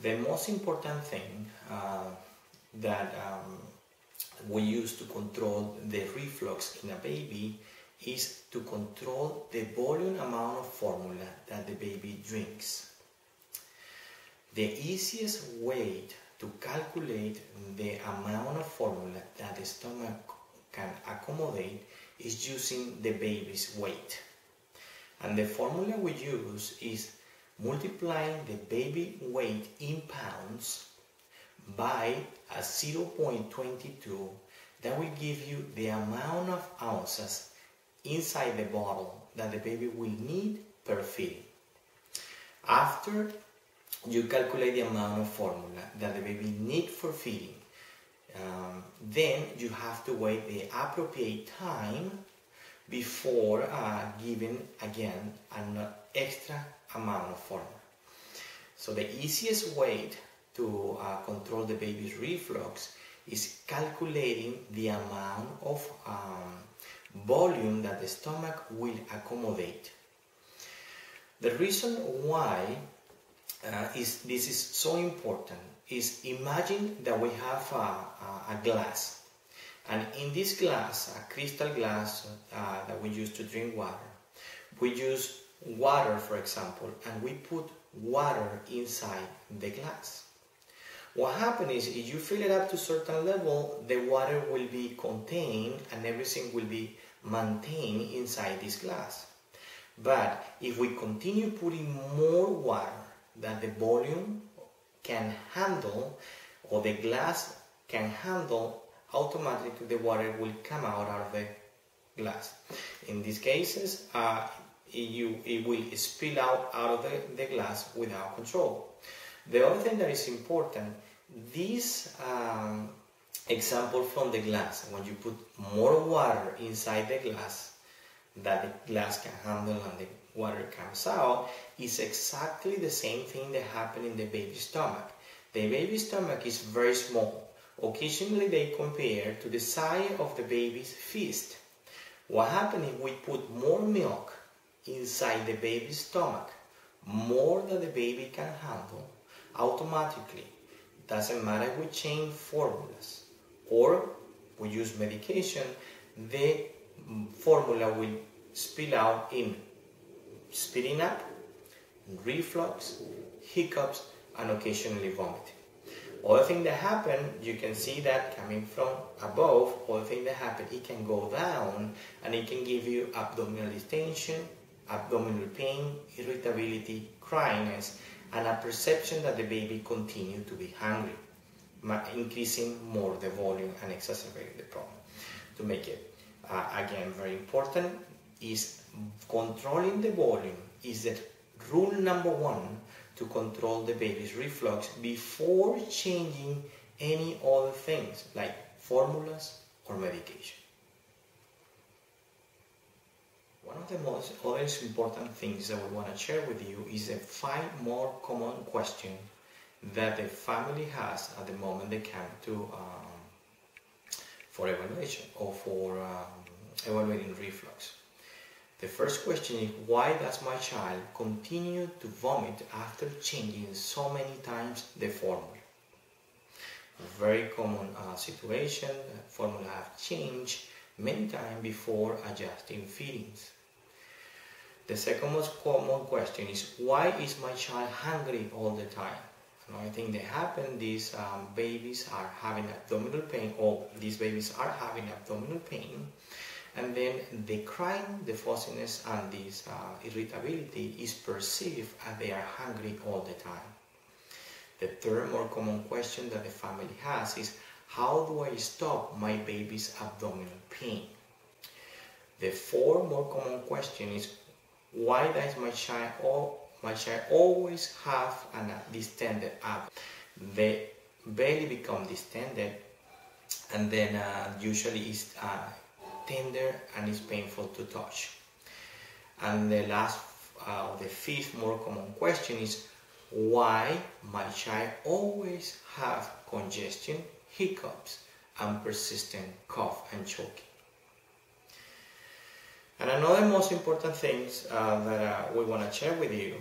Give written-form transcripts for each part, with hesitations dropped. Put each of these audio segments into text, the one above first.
The most important thing that we use to control the reflux in a baby is to control the volume amount of formula that the baby drinks. The easiest way to calculate the amount of formula that the stomach can accommodate is using the baby's weight. And the formula we use is multiplying the baby weight in pounds by a 0.22. That will give you the amount of ounces inside the bottle that the baby will need per feeding. After you calculate the amount of formula that the baby needs for feeding, then you have to wait the appropriate time before giving again an extra amount of formula. So the easiest way to control the baby's reflux is calculating the amount of volume that the stomach will accommodate. The reason why this is so important is, imagine that we have a glass, and in this glass, a crystal glass that we use to drink water, we use water, for example, and we put water inside the glass. What happens is, if you fill it up to a certain level, the water will be contained and everything will be maintained inside this glass. But if we continue putting more water than the volume can handle, or the glass can handle, automatically the water will come out of the glass. In these cases, it will spill out of the glass without control. The other thing that is important, this example from the glass, when you put more water inside the glass that the glass can handle and the water comes out, is exactly the same thing that happened in the baby's stomach. The baby's stomach is very small. Occasionally they compare to the size of the baby's fist. What happens if we put more milk inside the baby's stomach, more than the baby can handle, automatically, doesn't matter if we change formulas or we use medication, the formula will spill out in spitting up, reflux, hiccups, and occasionally vomiting. Other thing that happen, you can see that coming from above. Other thing that happen, it can go down and it can give you abdominal distension, abdominal pain, irritability, cryiness, and a perception that the baby continues to be hungry, increasing more the volume and exacerbating the problem. To make it, again, very important, is controlling the volume is the rule number one to control the baby's reflux before changing any other things like formulas or medication. One of the most important things that we want to share with you is the 5 more common questions that the family has at the moment they come to for evaluation or for evaluating reflux. The first question is, why does my child continue to vomit after changing so many times the formula? A very common situation. Formula have changed many times before adjusting feedings. The second most common question is, why is my child hungry all the time? Another thing that happens, these babies are having abdominal pain, or these babies are having abdominal pain, and then the crying, the fussiness, and this irritability is perceived as they are hungry all the time. The third more common question that the family has is, how do I stop my baby's abdominal pain? The fourth more common question is, why does my child always have a distended abdomen? The belly becomes distended, and then usually it's tender and it's painful to touch. And the last, the fifth more common question is, why my child always have congestion, hiccups, and persistent cough and choking. And another most important things that we want to share with you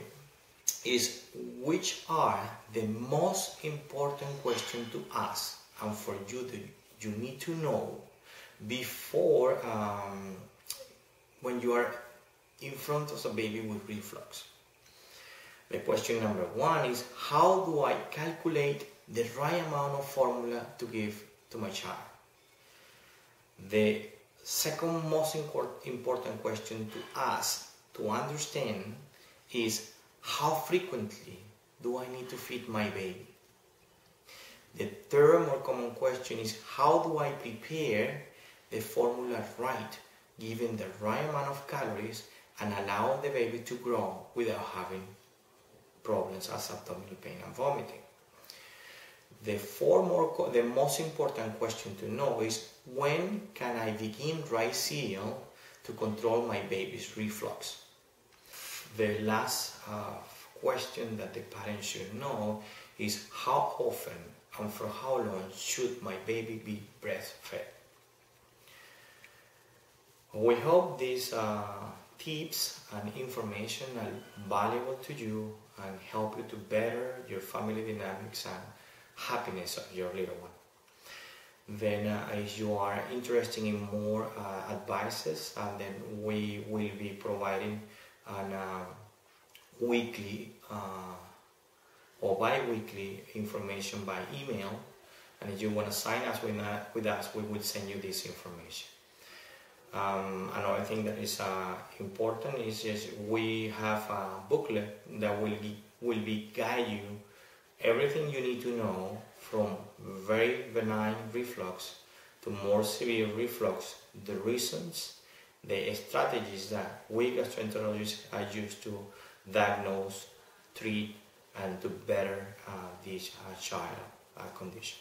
is which are the most important questions to ask and for you that you need to know before when you are in front of a baby with reflux. The question number one is, how do I calculate the right amount of formula to give to my child? The second most important question to ask to understand is, how frequently do I need to feed my baby? The third more common question is, how do I prepare the formula right, given the right amount of calories and allow the baby to grow without having problems as abdominal pain and vomiting? The most important question to know is, when can I begin dry seal to control my baby's reflux? The last question that the parents should know is, how often and for how long should my baby be breastfed? We hope these tips and information are valuable to you and help you to better your family dynamics and happiness of your little one. Then if you are interested in more advices, then we will be providing an weekly or bi-weekly information by email, and if you want to sign up with us, we will send you this information. Another thing that is important is just we have a booklet that will be guide you everything you need to know from very benign reflux to more severe reflux, the reasons, the strategies that we gastroenterologists are used to diagnose, treat, and to better this child condition.